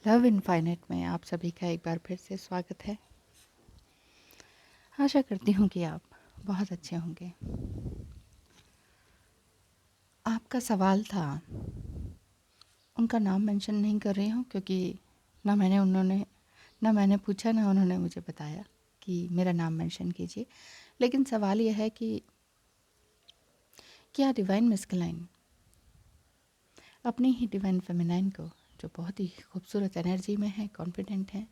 Love infinite में आप सभी का एक बार फिर से स्वागत है। आशा करती हूँ कि आप बहुत अच्छे होंगे। आपका सवाल था, उनका नाम मेंशन नहीं कर रही हूँ क्योंकि ना मैंने पूछा ना उन्होंने मुझे बताया कि मेरा नाम मेंशन कीजिए। लेकिन सवाल यह है कि क्या डिवाइन मैस्कुलाइन अपनी ही डिवाइन फेमिनाइन को, जो बहुत ही खूबसूरत एनर्जी में है, कॉन्फिडेंट है,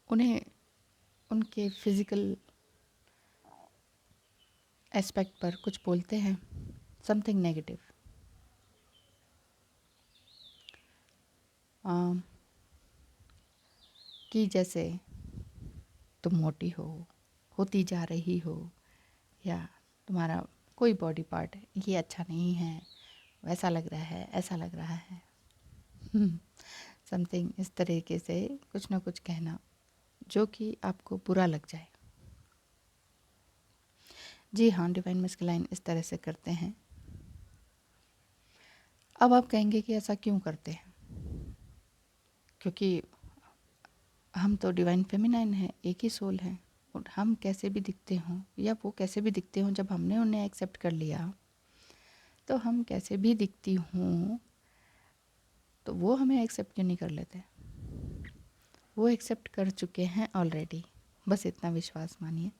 उन्हें उनके फिज़िकल एस्पेक्ट पर कुछ बोलते हैं, समथिंग नेगेटिव, कि जैसे तुम मोटी होती जा रही हो, या तुम्हारा कोई बॉडी पार्ट ये अच्छा नहीं है, वैसा लग रहा है, ऐसा लग रहा है, समथिंग इस तरीके से कुछ ना कुछ कहना जो कि आपको बुरा लग जाए। जी हाँ, डिवाइन मैस्कुलाइन इस तरह से करते हैं। अब आप कहेंगे कि ऐसा क्यों करते हैं? क्योंकि हम तो डिवाइन फेमिनाइन है, एक ही सोल है, और हम कैसे भी दिखते हों या वो कैसे भी दिखते हों, जब हमने उन्हें एक्सेप्ट कर लिया तो हम कैसे भी दिखती हूँ तो वो हमें एक्सेप्ट क्यों नहीं कर लेते? वो एक्सेप्ट कर चुके हैं ऑलरेडी, बस इतना विश्वास मानिए।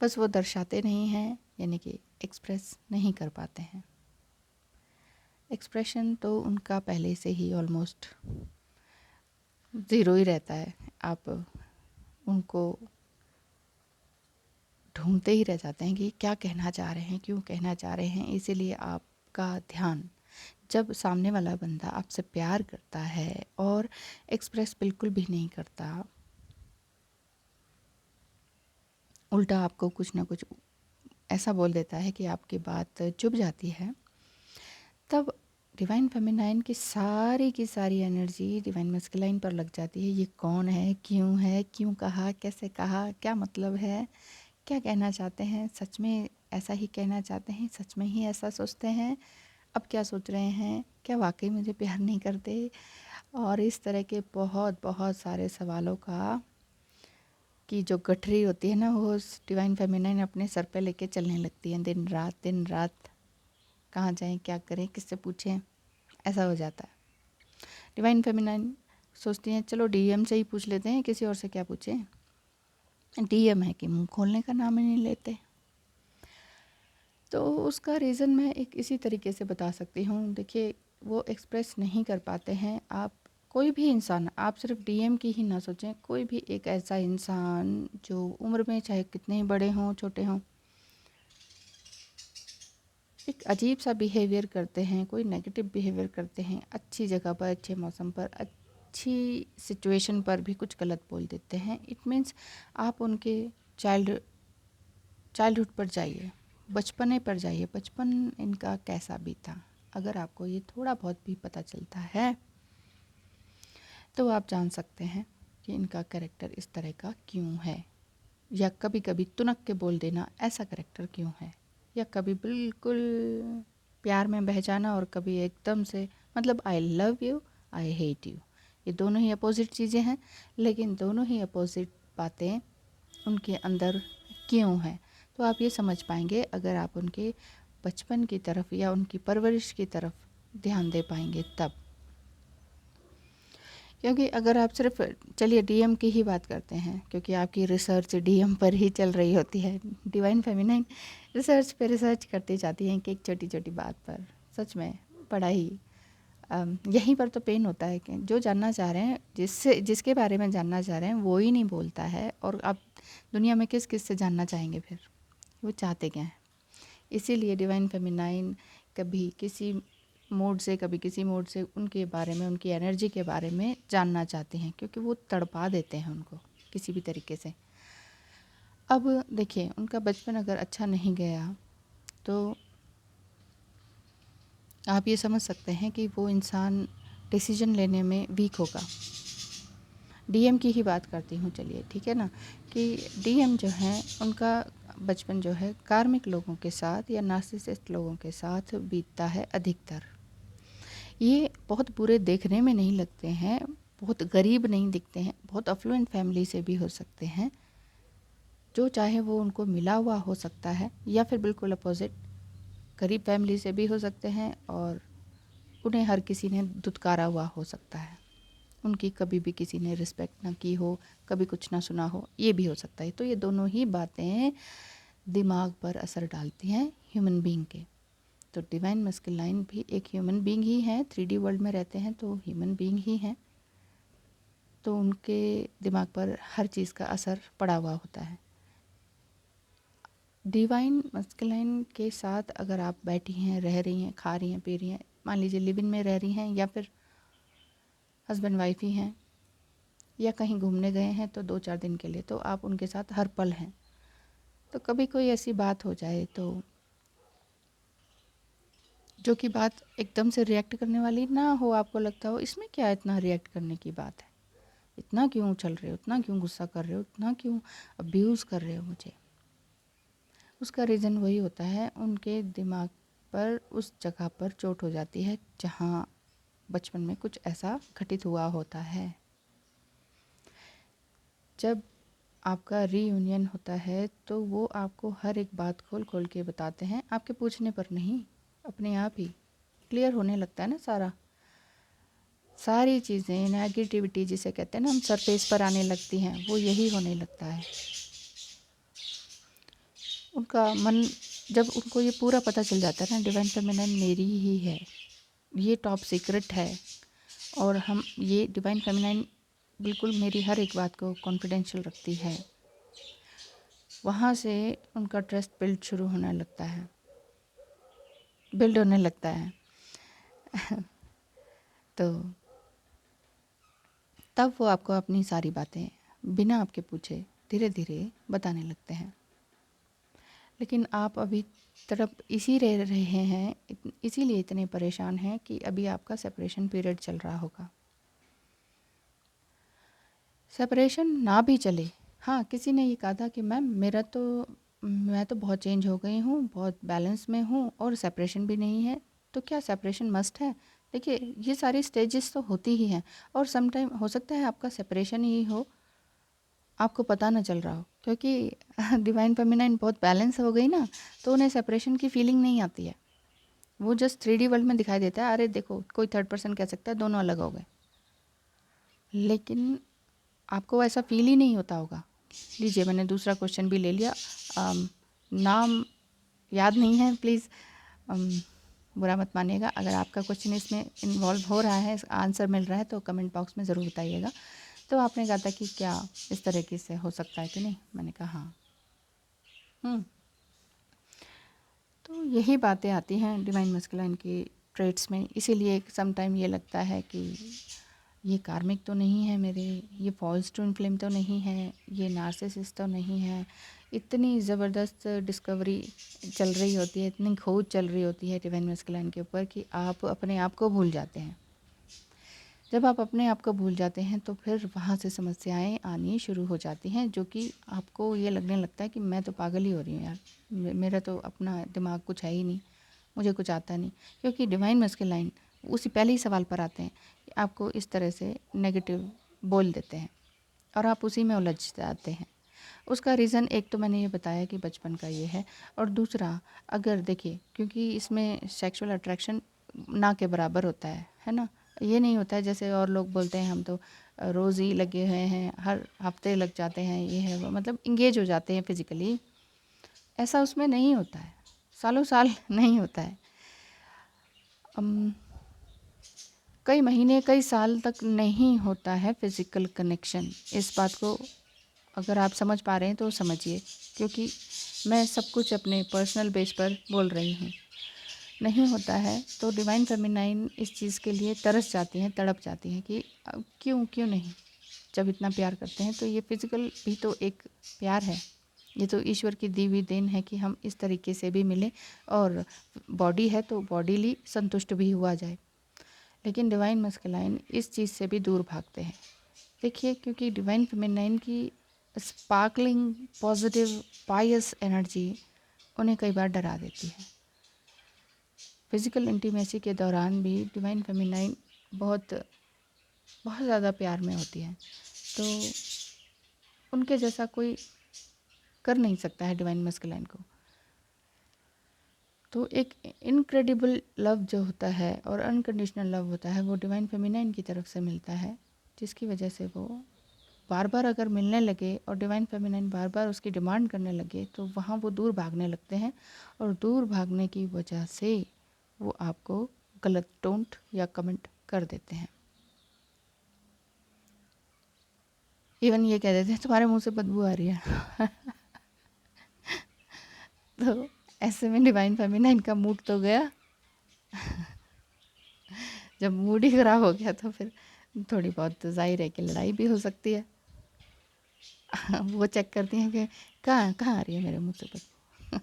बस वो दर्शाते नहीं हैं, यानी कि एक्सप्रेस नहीं कर पाते हैं। एक्सप्रेशन तो उनका पहले से ही ऑलमोस्ट ज़ीरो ही रहता है। आप उनको ढूंढते ही रह जाते हैं कि क्या कहना चाह रहे हैं, क्यों कहना चाह रहे हैं। इसीलिए आपका ध्यान, जब सामने वाला बंदा आपसे प्यार करता है और एक्सप्रेस बिल्कुल भी नहीं करता, उल्टा आपको कुछ ना कुछ ऐसा बोल देता है कि आपकी बात चुभ जाती है, तब डिवाइन फेमिनाइन की सारी एनर्जी डिवाइन मैस्कुलाइन पर लग जाती है। ये कौन है, क्यों कहा, कैसे कहा, क्या मतलब है, क्या कहना चाहते हैं, सच में ऐसा ही कहना चाहते हैं, सच में ही ऐसा सोचते हैं, अब क्या सोच रहे हैं, क्या वाकई मुझे प्यार नहीं करते, और इस तरह के बहुत बहुत सारे सवालों का की जो गठरी होती है ना, वो डिवाइन फेमिनाइन अपने सर पे लेके चलने लगती है, दिन रात कहाँ जाएं, क्या करें, किससे पूछें, ऐसा हो जाता है। डिवाइन फेमिनाइन सोचती हैं चलो डीएम से ही पूछ लेते हैं, किसी और से क्या पूछें। डीएम है कि मुंह खोलने का नाम ही नहीं लेते। तो उसका रीज़न मैं एक इसी तरीके से बता सकती हूँ। देखिए, वो एक्सप्रेस नहीं कर पाते हैं। आप कोई भी इंसान, आप सिर्फ डीएम की ही ना सोचें, कोई भी एक ऐसा इंसान जो उम्र में चाहे कितने ही बड़े हों छोटे हों, एक अजीब सा बिहेवियर करते हैं, कोई नेगेटिव बिहेवियर करते हैं, अच्छी जगह पर, अच्छे मौसम पर, अच्छी सिचुएशन पर भी कुछ गलत बोल देते हैं। इट मीन्स आप उनके चाइल्डहुड पर जाइए, बचपने पर जाइए, बचपन इनका कैसा बीता। अगर आपको ये थोड़ा बहुत भी पता चलता है तो आप जान सकते हैं कि इनका कैरेक्टर इस तरह का क्यों है, या कभी कभी तुनक के बोल देना ऐसा कैरेक्टर क्यों है, या कभी बिल्कुल प्यार में बह जाना और कभी एकदम से, मतलब I love you, I hate you, ये दोनों ही अपोजिट चीज़ें हैं, लेकिन दोनों ही अपोजिट बातें उनके अंदर क्यों हैं, तो आप ये समझ पाएंगे अगर आप उनके बचपन की तरफ या उनकी परवरिश की तरफ ध्यान दे पाएंगे तब। क्योंकि अगर आप सिर्फ, चलिए डीएम की ही बात करते हैं क्योंकि आपकी रिसर्च डीएम पर ही चल रही होती है। डिवाइन फेमिनाइन रिसर्च पे रिसर्च करती जाती हैं कि एक छोटी छोटी बात पर। सच में बड़ा ही यहीं पर तो पेन होता है कि जो जानना चाह रहे हैं, जिसके बारे में जानना चाह रहे हैं, वो ही नहीं बोलता है, और आप दुनिया में किस किस से जानना चाहेंगे फिर? वो चाहते क्या हैं? इसीलिए डिवाइन फेमिनाइन कभी किसी मोड से, कभी किसी मोड से उनके बारे में, उनकी एनर्जी के बारे में जानना चाहते हैं, क्योंकि वो तड़पा देते हैं उनको किसी भी तरीके से। अब देखिए, उनका बचपन अगर अच्छा नहीं गया तो आप ये समझ सकते हैं कि वो इंसान डिसीजन लेने में वीक होगा। डीएम की ही बात करती हूँ, चलिए ठीक है ना, कि डीएम जो हैं उनका बचपन जो है कार्मिक लोगों के साथ या नार्सिसिस्ट लोगों के साथ बीतता है अधिकतर। ये बहुत बुरे देखने में नहीं लगते हैं, बहुत गरीब नहीं दिखते हैं, बहुत अफ्लुएंट फैमिली से भी हो सकते हैं, जो चाहे वो उनको मिला हुआ हो सकता है, या फिर बिल्कुल अपोजिट गरीब फैमिली से भी हो सकते हैं और उन्हें हर किसी ने दुत्कारा हुआ हो सकता है, उनकी कभी भी किसी ने रिस्पेक्ट ना की हो, कभी कुछ ना सुना हो, ये भी हो सकता है। तो ये दोनों ही बातें दिमाग पर असर डालती हैं ह्यूमन बीइंग के। तो डिवाइन मस्कुलाइन भी एक ह्यूमन बीइंग ही है, 3D वर्ल्ड में रहते हैं तो ह्यूमन बीइंग ही हैं, तो उनके दिमाग पर हर चीज़ का असर पड़ा हुआ होता है। डिवाइन मस्कुलाइन के साथ अगर आप बैठी हैं, रह रही हैं, खा रही हैं, पी रही हैं, मान लीजिए लिव इन में रह रही हैं या फिर हस्बैंड वाइफ ही हैं या कहीं घूमने गए हैं तो 2-4 दिन के लिए, तो आप उनके साथ हर पल हैं। तो कभी कोई ऐसी बात हो जाए तो जो कि बात एकदम से रिएक्ट करने वाली ना हो, आपको लगता हो इसमें क्या इतना रिएक्ट करने की बात है, इतना क्यों चल रहे हो, इतना क्यों गुस्सा कर रहे हो, इतना क्यों अब्यूज़ कर रहे हो मुझे। उसका रीज़न वही होता है, उनके दिमाग पर उस जगह पर चोट हो जाती है जहाँ बचपन में कुछ ऐसा घटित हुआ होता है। जब आपका रीयूनियन होता है तो वो आपको हर एक बात खोल खोल के बताते हैं, आपके पूछने पर नहीं, अपने आप ही क्लियर होने लगता है ना सारी चीज़ें, नेगेटिविटी जिसे कहते हैं ना हम, सरफेस पर आने लगती हैं, वो यही होने लगता है। उनका मन, जब उनको ये पूरा पता चल जाता है ना डिवाइन फेमिनाइन मेरी ही है, ये टॉप सीक्रेट है, और हम ये डिवाइन फेमिनाइन बिल्कुल मेरी हर एक बात को कॉन्फिडेंशियल रखती है, वहाँ से उनका ट्रस्ट बिल्ड होने लगता है तो तब वो आपको अपनी सारी बातें बिना आपके पूछे धीरे धीरे बताने लगते हैं। लेकिन आप अभी तरफ इसी रह रहे हैं, इसीलिए इतने परेशान हैं कि अभी आपका सेपरेशन पीरियड चल रहा होगा। सेपरेशन ना भी चले, हाँ, किसी ने ये कहा था कि मैम मैं तो बहुत चेंज हो गई हूँ, बहुत बैलेंस में हूँ और सेपरेशन भी नहीं है, तो क्या सेपरेशन मस्ट है? देखिए, ये सारी स्टेजेस तो होती ही हैं, और सम टाइम हो सकता है आपका सेपरेशन ही हो, आपको पता ना चल रहा हो, क्योंकि डिवाइन फेमिनाइन बहुत बैलेंस हो गई ना, तो उन्हें सेपरेशन की फीलिंग नहीं आती है। वो जस्ट 3D वर्ल्ड में दिखाई देता है, अरे देखो कोई थर्ड पर्सन कह सकता है दोनों अलग हो गए, लेकिन आपको ऐसा फील ही नहीं होता होगा। लीजिए, मैंने दूसरा क्वेश्चन भी ले लिया, नाम याद नहीं है, प्लीज़ बुरा मत मानिएगा। अगर आपका क्वेश्चन इसमें इन्वॉल्व हो रहा है, आंसर मिल रहा है, तो कमेंट बॉक्स में ज़रूर बताइएगा। तो आपने कहा था कि क्या इस तरीके से हो सकता है कि नहीं, मैंने कहा हाँ। तो यही बातें आती हैं डिवाइन मस्कुलाइन की ट्रेट्स में, इसीलिए सम टाइम ये लगता है कि ये कार्मिक तो नहीं है मेरे, ये फॉल्स ट्विन फ्लेम तो नहीं है, ये नार्सिसिस्ट तो नहीं है। इतनी ज़बरदस्त डिस्कवरी चल रही होती है, इतनी खोज चल रही होती है डिवाइन मस्कुलाइन के ऊपर कि आप अपने आप को भूल जाते हैं। जब आप अपने आप को भूल जाते हैं तो फिर वहाँ से समस्याएं आनी शुरू हो जाती हैं, जो कि आपको ये लगने लगता है कि मैं तो पागल ही हो रही हूँ यार, मेरा तो अपना दिमाग कुछ है ही नहीं, मुझे कुछ आता नहीं। क्योंकि डिवाइन मस्कुलाइन उसी पहले ही सवाल पर आते हैं कि आपको इस तरह से नेगेटिव बोल देते हैं और आप उसी में उलझ जाते हैं। उसका रीज़न एक तो मैंने ये बताया कि बचपन का ये है, और दूसरा, अगर देखिए, क्योंकि इसमें सेक्सुअल अट्रैक्शन ना के बराबर होता है ना, ये नहीं होता है जैसे और लोग बोलते हैं हम तो रोज़ ही लगे हुए हैं, हर हफ्ते लग जाते हैं, ये है वो, मतलब इंगेज हो जाते हैं फिज़िकली, ऐसा उसमें नहीं होता है, सालों साल नहीं होता है। कई महीने कई साल तक नहीं होता है फिज़िकल कनेक्शन। इस बात को अगर आप समझ पा रहे हैं तो समझिए, क्योंकि मैं सब कुछ अपने पर्सनल बेस पर बोल रही हूँ। नहीं होता है तो डिवाइन फेमिनाइन इस चीज़ के लिए तरस जाती हैं, तड़प जाती हैं कि क्यों नहीं, जब इतना प्यार करते हैं तो ये फिज़िकल भी तो एक प्यार है, ये तो ईश्वर की दी हुई देन है कि हम इस तरीके से भी मिलें और बॉडी है तो बॉडीली संतुष्ट भी हुआ जाए। लेकिन डिवाइन मस्कुलाइन इस चीज़ से भी दूर भागते हैं। देखिए, क्योंकि डिवाइन फेमिनाइन की स्पार्कलिंग पॉजिटिव पायस एनर्जी उन्हें कई बार डरा देती है। फिज़िकल इंटीमेसी के दौरान भी डिवाइन फेमिनाइन बहुत बहुत ज़्यादा प्यार में होती है, तो उनके जैसा कोई कर नहीं सकता है डिवाइन मस्कुलाइन को। तो एक इनक्रेडिबल लव जो होता है और अनकंडीशनल लव होता है वो डिवाइन फेमिनाइन की तरफ से मिलता है, जिसकी वजह से वो बार बार अगर मिलने लगे और डिवाइन फेमिनाइन बार बार उसकी डिमांड करने लगे तो वहाँ वो दूर भागने लगते हैं, और दूर भागने की वजह से वो आपको गलत टोंट या कमेंट कर देते हैं। इवन ये कह देते हैं तुम्हारे मुंह से बदबू आ रही है। तो ऐसे में डिवाइन फेमिनाइन का मूड तो गया। जब मूड ही ख़राब हो गया तो फिर थोड़ी बहुत ज़ाहिर है कि लड़ाई भी हो सकती है। वो चेक करती हैं कि कहाँ कहाँ आ रही है मेरे मुंह से बदबू।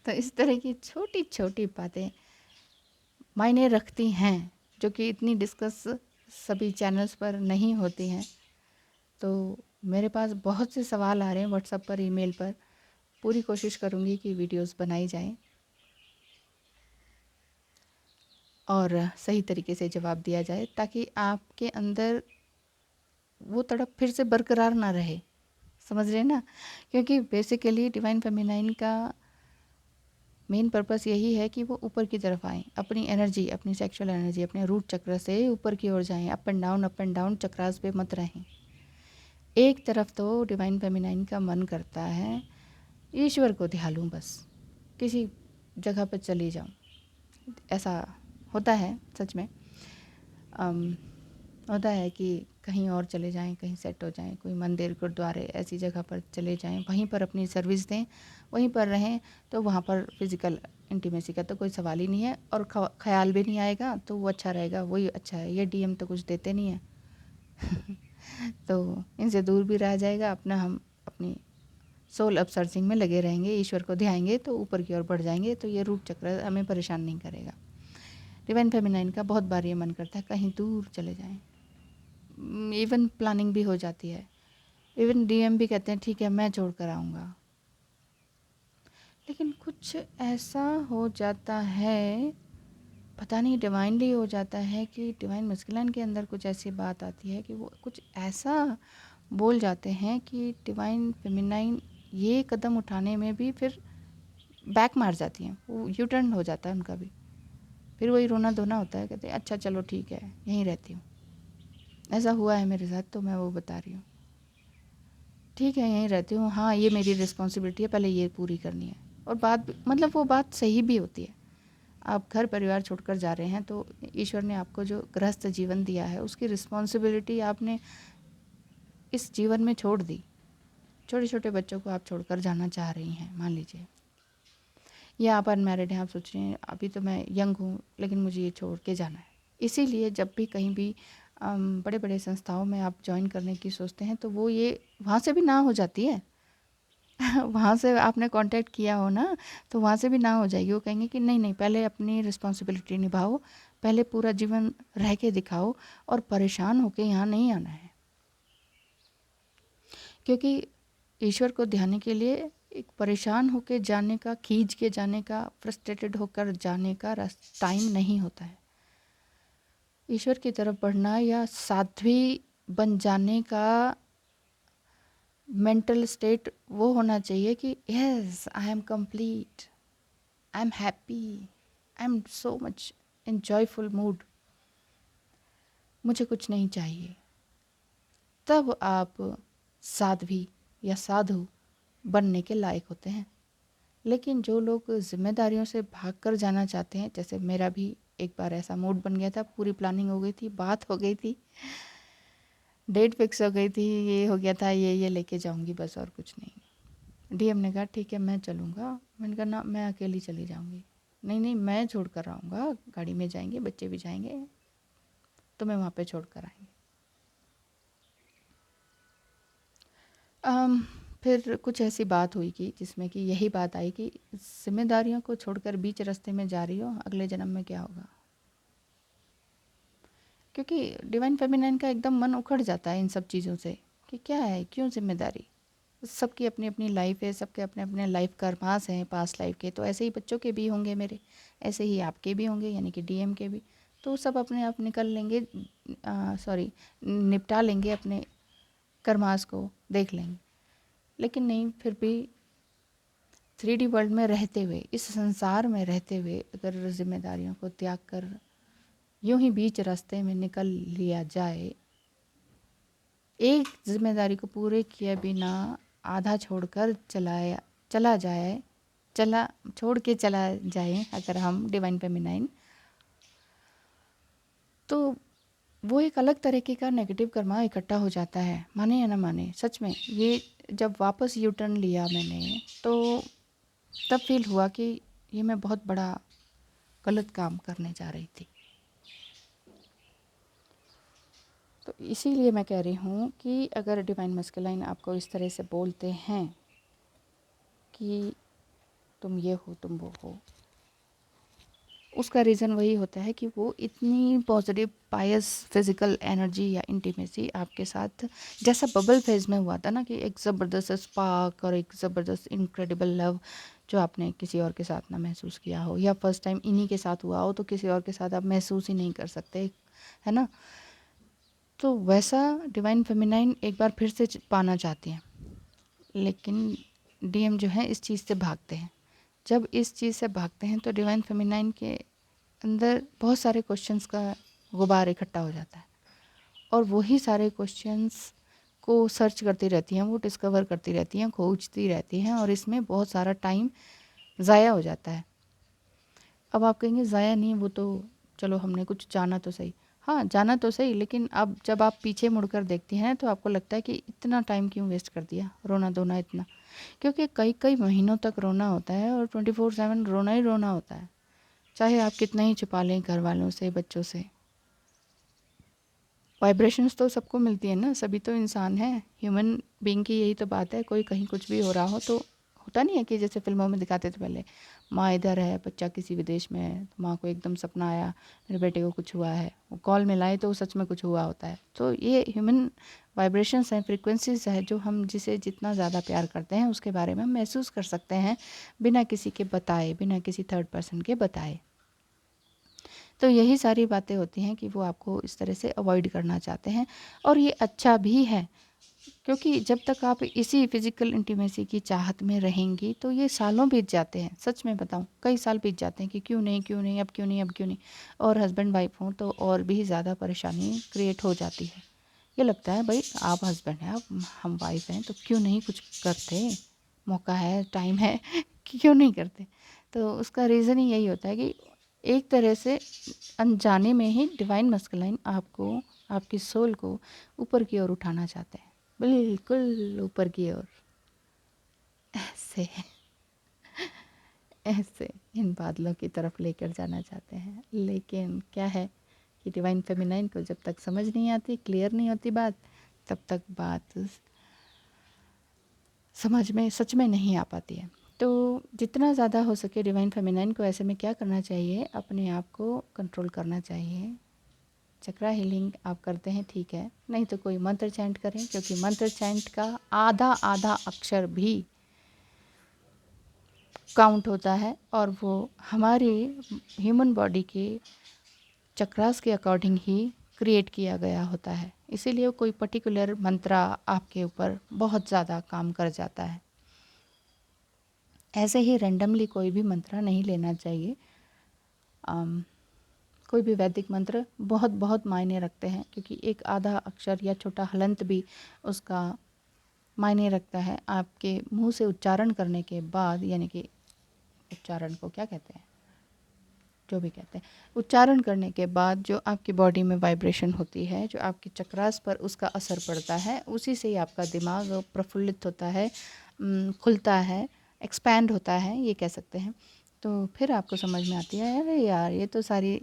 तो इस तरह की छोटी छोटी बातें मायने रखती हैं, जो कि इतनी डिस्कस सभी चैनल्स पर नहीं होती हैं। तो मेरे पास बहुत से सवाल आ रहे हैं व्हाट्सएप पर, ईमेल पर। पूरी कोशिश करूँगी कि वीडियोस बनाई जाएं और सही तरीके से जवाब दिया जाए, ताकि आपके अंदर वो तड़प फिर से बरकरार ना रहे। समझ रहे हैं ना? क्योंकि बेसिकली डिवाइन फेमिनाइन का मेन पर्पस यही है कि वो ऊपर की तरफ आएँ, अपनी एनर्जी, अपनी सेक्सुअल एनर्जी अपने रूट चक्र से ऊपर की ओर जाएँ, अप एंड डाउन चक्रास पे मत रहें। एक तरफ तो डिवाइन फेमिनाइन का मन करता है ईश्वर को ध्यान लूँ, बस किसी जगह पर चली जाऊँ। ऐसा होता है सच में। होता है कि कहीं और चले जाएं, कहीं सेट हो जाएं, कोई मंदिर गुरुद्वारे ऐसी जगह पर चले जाएं, वहीं पर अपनी सर्विस दें, वहीं पर रहें, तो वहाँ पर फिज़िकल इंटीमेसी का तो कोई सवाल ही नहीं है, और ख्याल भी नहीं आएगा, तो वो अच्छा रहेगा, वही अच्छा है। ये डीएम तो कुछ देते नहीं है। तो इनसे दूर भी रह जाएगा अपना, हम अपनी सोल अप सर्चिंग में लगे रहेंगे, ईश्वर को ध्याएंगे तो ऊपर की ओर बढ़ जाएंगे, तो ये रूट चक्र हमें परेशान नहीं करेगा। डिवाइन फेमिनाइन का बहुत बार ये मन करता है कहीं दूर चले जाएं। इवन प्लानिंग भी हो जाती है, इवन डीएम भी कहते हैं ठीक है मैं छोड़ कर आऊँगा, लेकिन कुछ ऐसा हो जाता है, पता नहीं डिवाइनली हो जाता है, कि डिवाइन मस्कुलाइन के अंदर कुछ ऐसी बात आती है कि वो कुछ ऐसा बोल जाते हैं कि डिवाइन फेमिनाइन ये कदम उठाने में भी फिर बैक मार जाती हैं, वो यू टर्न हो जाता है उनका भी। फिर वही रोना धोना होता है, कहते हैं अच्छा चलो ठीक है यहीं रहती हूँ। ऐसा हुआ है मेरे साथ, तो मैं वो बता रही हूँ। ठीक है यहीं रहती हूँ, हाँ ये मेरी रिस्पॉन्सिबिलिटी है, पहले ये पूरी करनी है। और बात मतलब वो बात सही भी होती है। आप घर परिवार छोड़कर जा रहे हैं, तो ईश्वर ने आपको जो गृहस्थ जीवन दिया है उसकी रिस्पॉन्सिबिलिटी आपने इस जीवन में छोड़ दी। छोटे छोटे बच्चों को आप छोड़कर जाना चाह रही हैं, मान लीजिए, या आप अनमैरिड हैं, आप सोच रहे हैं अभी तो मैं यंग हूँ लेकिन मुझे ये छोड़ के जाना है। इसीलिए जब भी कहीं भी बड़े बड़े संस्थाओं में आप ज्वाइन करने की सोचते हैं, तो वो ये वहाँ से भी ना हो जाती है। वहाँ से आपने कांटेक्ट किया हो ना, तो वहाँ से भी ना हो जाएगी। वो कहेंगे कि नहीं नहीं, पहले अपनी रिस्पॉन्सिबिलिटी निभाओ, पहले पूरा जीवन रह के दिखाओ, और परेशान होके यहाँ नहीं आना है। क्योंकि ईश्वर को ध्यान के लिए एक परेशान होके जाने का, खींच के जाने का, फ्रस्ट्रेटेड होकर जाने का टाइम नहीं होता है। ईश्वर की तरफ बढ़ना या साध्वी बन जाने का मेंटल स्टेट वो होना चाहिए कि yes I am complete, I am happy, I am so much in joyful mood, मुझे कुछ नहीं चाहिए। तब आप साध्वी या साधु बनने के लायक होते हैं। लेकिन जो लोग जिम्मेदारियों से भागकर जाना चाहते हैं, जैसे मेरा भी एक बार ऐसा मूड बन गया था, पूरी प्लानिंग हो गई थी, बात हो गई थी, डेट फिक्स हो गई थी, ये हो गया था, ये लेके जाऊंगी बस और कुछ नहीं। डीएम ने कहा ठीक है मैं चलूँगा, मैंने कहा ना मैं अकेली चली जाऊंगी। नहीं नहीं मैं छोड़ कर आऊँगा, गाड़ी में जाएंगे, बच्चे भी जाएंगे, तो मैं वहाँ पे छोड़ कर आएंगे। फिर कुछ ऐसी बात हुई कि जिसमें कि यही बात आई कि जिम्मेदारियों को छोड़कर बीच रास्ते में जा रही हो, अगले जन्म में क्या होगा। क्योंकि डिवाइन फेमिनाइन का एकदम मन उखड़ जाता है इन सब चीज़ों से, कि क्या है, क्यों जिम्मेदारी, सबकी अपनी अपनी लाइफ है, सबके अपने अपने लाइफ कर्मास हैं पास्ट लाइफ के, तो ऐसे ही बच्चों के भी होंगे मेरे, ऐसे ही आपके भी होंगे, यानी कि डीएम के भी। तो सब अपने आप निकल लेंगे, सॉरी, निपटा लेंगे अपने कर्मास को, देख लेंगे। लेकिन नहीं, फिर भी 3D वर्ल्ड में रहते हुए, इस संसार में रहते हुए, अगर जिम्मेदारियों को त्याग कर यूं ही बीच रास्ते में निकल लिया जाए, एक जिम्मेदारी को पूरे किए बिना आधा छोड़कर चला जाए, चला छोड़ के चला जाए अगर हम डिवाइन फेमिनाइन, तो वो एक अलग तरीके का नेगेटिव कर्मा इकट्ठा हो जाता है, माने या ना माने। सच में ये जब वापस यू टर्न लिया मैंने, तो तब फील हुआ कि ये मैं बहुत बड़ा गलत काम करने जा रही थी। तो इसीलिए मैं कह रही हूँ कि अगर डिवाइन मस्कुलाइन आपको इस तरह से बोलते हैं कि तुम ये हो, तुम वो हो, उसका रीज़न वही होता है कि वो इतनी पॉजिटिव पायस फिज़िकल एनर्जी या इंटीमेसी आपके साथ, जैसा बबल फेज में हुआ था ना, कि एक ज़बरदस्त स्पार्क और एक ज़बरदस्त इनक्रेडिबल लव जो आपने किसी और के साथ ना महसूस किया हो, या फर्स्ट टाइम इन्हीं के साथ हुआ हो, तो किसी और के साथ आप महसूस ही नहीं कर सकते, है ना। तो वैसा डिवाइन फेमिनाइन एक बार फिर से पाना चाहती हैं, लेकिन डीएम जो है इस चीज़ से भागते हैं। जब इस चीज़ से भागते हैं तो डिवाइन फेमिनाइन के अंदर बहुत सारे क्वेश्चंस का गुबार इकट्ठा हो जाता है, और वही सारे क्वेश्चंस को सर्च करती रहती हैं, वो डिस्कवर करती रहती हैं, खोजती रहती हैं, और इसमें बहुत सारा टाइम ज़ाया हो जाता है। अब आप कहेंगे ज़ाया नहीं, वो तो चलो हमने कुछ जाना तो सही, हाँ जाना तो सही, लेकिन अब जब आप पीछे मुड़कर देखती हैं तो आपको लगता है कि इतना टाइम क्यों वेस्ट कर दिया, रोना धोना इतना, क्योंकि कई कई महीनों तक रोना होता है, और 24/7 रोना ही रोना होता है, चाहे आप कितना ही छुपा लें घर वालों से, बच्चों से। वाइब्रेशंस तो सबको मिलती है ना, सभी तो इंसान है, ह्यूमन बीइंग की यही तो बात है। कोई कहीं कुछ भी हो रहा हो तो होता नहीं है कि जैसे फिल्मों में दिखाते थे पहले, माँ इधर है, बच्चा किसी विदेश में है, तो माँ को एकदम सपना आया मेरे बेटे को कुछ हुआ है, वो कॉल मिलाए तो सच में कुछ हुआ होता है। तो ये ह्यूमन वाइब्रेशंस हैं, फ्रिक्वेंसीज है, जो हम जिसे जितना ज़्यादा प्यार करते हैं उसके बारे में हम महसूस कर सकते हैं, बिना किसी के बताए, बिना किसी थर्ड पर्सन के बताए। तो यही सारी बातें होती हैं कि वो आपको इस तरह से अवॉइड करना चाहते हैं, और ये अच्छा भी है, क्योंकि जब तक आप इसी फिज़िकल इंटीमेसी की चाहत में रहेंगी तो ये सालों बीत जाते हैं। सच में बताऊं, कई साल बीत जाते हैं कि क्यों नहीं, क्यों नहीं, अब क्यों नहीं, अब क्यों नहीं। और हस्बैंड वाइफ हों तो और भी ज़्यादा परेशानी क्रिएट हो जाती है। ये लगता है भाई आप हस्बैंड हैं, आप हम वाइफ हैं, तो क्यों नहीं कुछ करते, मौका है, टाइम है क्यों नहीं करते। तो उसका रीज़न ही यही होता है कि एक तरह से अनजाने में ही डिवाइन मस्कुलाइन आपको, आपकी सोल को ऊपर की ओर उठाना चाहते हैं, बिल्कुल ऊपर की ओर, ऐसे ऐसे इन बादलों की तरफ लेकर जाना चाहते हैं। लेकिन क्या है कि डिवाइन फेमिनाइन को जब तक समझ नहीं आती, क्लियर नहीं होती बात, तब तक बात समझ में सच में नहीं आ पाती है। तो जितना ज़्यादा हो सके डिवाइन फेमिनाइन को ऐसे में क्या करना चाहिए, अपने आप को कंट्रोल करना चाहिए। चक्रा हीलिंग आप करते हैं ठीक है, नहीं तो कोई मंत्र चैंट करें, क्योंकि मंत्र चैंट का आधा आधा अक्षर भी काउंट होता है, और वो हमारी ह्यूमन बॉडी के चक्रास के अकॉर्डिंग ही क्रिएट किया गया होता है। इसीलिए कोई पर्टिकुलर मंत्र आपके ऊपर बहुत ज़्यादा काम कर जाता है। ऐसे ही रैंडमली कोई भी मंत्र नहीं लेना चाहिए। कोई भी वैदिक मंत्र बहुत बहुत मायने रखते हैं, क्योंकि एक आधा अक्षर या छोटा हलंत भी उसका मायने रखता है। आपके मुंह से उच्चारण करने के बाद, यानी कि उच्चारण को क्या कहते हैं, जो भी कहते हैं, उच्चारण करने के बाद जो आपकी बॉडी में वाइब्रेशन होती है, जो आपके चक्रास पर उसका असर पड़ता है, उसी से ही आपका दिमाग प्रफुल्लित होता है, खुलता है, एक्सपैंड होता है, ये कह सकते हैं। तो फिर आपको समझ में आती है अरे यार ये तो सारी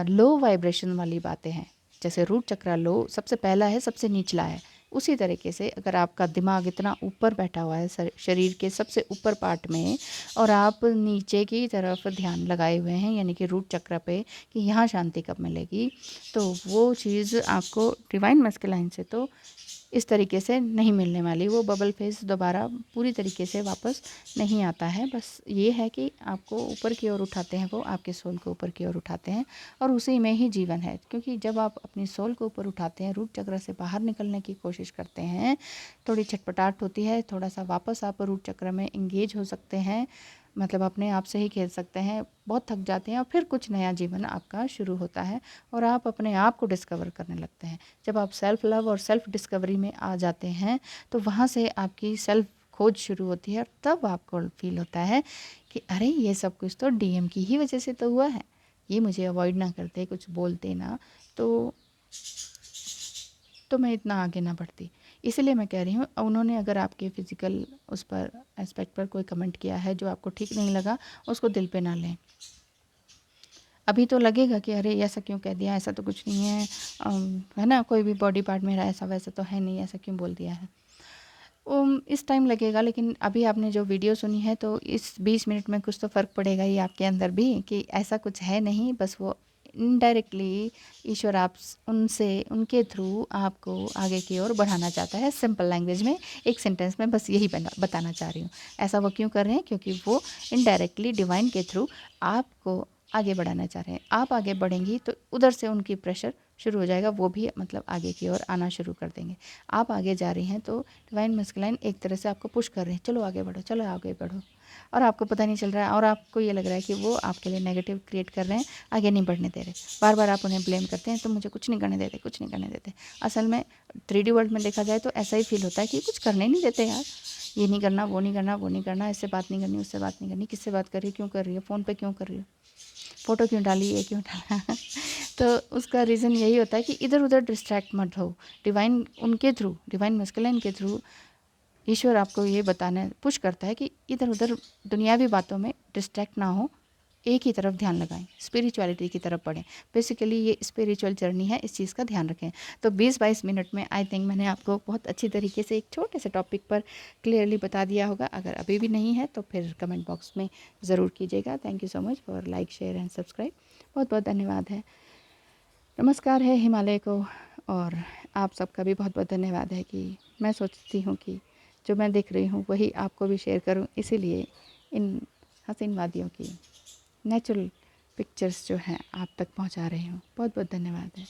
लो वाइब्रेशन वाली बातें हैं। जैसे रूट चक्रा लो सबसे पहला है, सबसे निचला है, उसी तरीके से अगर आपका दिमाग इतना ऊपर बैठा हुआ है शरीर के सबसे ऊपर पार्ट में, और आप नीचे की तरफ ध्यान लगाए हुए हैं, यानी कि रूट चक्र पे, कि यहाँ शांति कब मिलेगी, तो वो चीज़ आपको डिवाइन मस्कुलाइन से तो इस तरीके से नहीं मिलने वाली। वो बबल फेस दोबारा पूरी तरीके से वापस नहीं आता है। बस ये है कि आपको ऊपर की ओर उठाते हैं, वो आपके सोल को ऊपर की ओर उठाते हैं और उसी में ही जीवन है। क्योंकि जब आप अपनी सोल को ऊपर उठाते हैं, रूट चक्र से बाहर निकलने की कोशिश करते हैं, थोड़ी छटपटाहट होती है, थोड़ा सा वापस आप रूट चक्र में इंगेज हो सकते हैं, मतलब अपने आप से ही खेल सकते हैं, बहुत थक जाते हैं और फिर कुछ नया जीवन आपका शुरू होता है और आप अपने आप को डिस्कवर करने लगते हैं। जब आप सेल्फ लव और सेल्फ डिस्कवरी में आ जाते हैं तो वहाँ से आपकी सेल्फ खोज शुरू होती है और तब आपको फील होता है कि अरे ये सब कुछ तो डीएम की ही वजह से तो हुआ है, ये मुझे अवॉइड ना करते, कुछ बोलते ना तो मैं इतना आगे ना बढ़ती। इसलिए मैं कह रही हूँ, उन्होंने अगर आपके फ़िज़िकल उस पर एस्पेक्ट पर कोई कमेंट किया है जो आपको ठीक नहीं लगा, उसको दिल पे ना लें। अभी तो लगेगा कि अरे ऐसा क्यों कह दिया, ऐसा तो कुछ नहीं है, है ना, कोई भी बॉडी पार्ट मेरा ऐसा वैसा तो है नहीं, ऐसा क्यों बोल दिया है। इस टाइम लगेगा, लेकिन अभी आपने जो वीडियो सुनी है तो इस 20 मिनट में कुछ तो फ़र्क पड़ेगा ही आपके अंदर भी कि ऐसा कुछ है नहीं, बस वो इनडायरेक्टली ईश्वर आप उनसे उनके थ्रू आपको आगे की ओर बढ़ाना चाहता है। सिंपल लैंग्वेज में एक सेंटेंस में बस यही बताना चाह रही हूँ। ऐसा वो क्यों कर रहे हैं? क्योंकि वो इनडायरेक्टली डिवाइन के थ्रू आपको आगे बढ़ाना चाह रहे हैं। आप आगे बढ़ेंगी तो उधर से उनकी प्रेशर शुरू हो जाएगा, वो भी मतलब आगे की ओर आना शुरू कर देंगे। आप आगे जा रही हैं तो डिवाइन मस्कुलाइन एक तरह से आपको पुश कर रहे हैं, चलो आगे बढ़ो, चलो आगे बढ़ो, और आपको पता नहीं चल रहा है और आपको ये लग रहा है कि वो आपके लिए नेगेटिव क्रिएट कर रहे हैं, आगे नहीं बढ़ने दे रहे। बार बार आप उन्हें ब्लेम करते हैं, तो मुझे कुछ नहीं करने देते, कुछ नहीं करने देते। असल में 3D वर्ल्ड में देखा जाए तो ऐसा ही फील होता है कि कुछ करने नहीं देते यार, ये नहीं करना, वो नहीं करना, वो नहीं करना, इससे बात नहीं करनी, उससे बात नहीं करनी, किससे बात कर रही है, क्यों कर रही है, फ़ोन पे क्यों कर रही हो, फ़ोटो क्यों डाली, ये क्यों डाला। तो उसका रीज़न यही होता है कि इधर उधर डिस्ट्रैक्ट मत हो। डिवाइन उनके थ्रू, डिवाइन मस्कुलाइन के थ्रू ईश्वर आपको ये बताने पुश करता है कि इधर उधर दुनियावी बातों में डिस्ट्रैक्ट ना हो, एक ही तरफ ध्यान लगाएं, स्पिरिचुअलिटी की तरफ बढ़ें। बेसिकली ये स्पिरिचुअल जर्नी है, इस चीज़ का ध्यान रखें। तो 20-22 मिनट में आई थिंक मैंने आपको बहुत अच्छी तरीके से एक छोटे से टॉपिक पर क्लियरली बता दिया होगा। अगर अभी भी नहीं है तो फिर कमेंट बॉक्स में ज़रूर कीजिएगा। Thank you so much for like, share and subscribe. बहुत बहुत धन्यवाद है, नमस्कार है हिमालय को। और आप सबका भी बहुत बहुत धन्यवाद है कि मैं सोचती हूँ कि जो मैं देख रही हूँ वही आपको भी शेयर करूँ, इसीलिए इन हसीन वादियों की नेचुरल पिक्चर्स जो हैं आप तक पहुँचा रही हूँ। बहुत बहुत धन्यवाद है।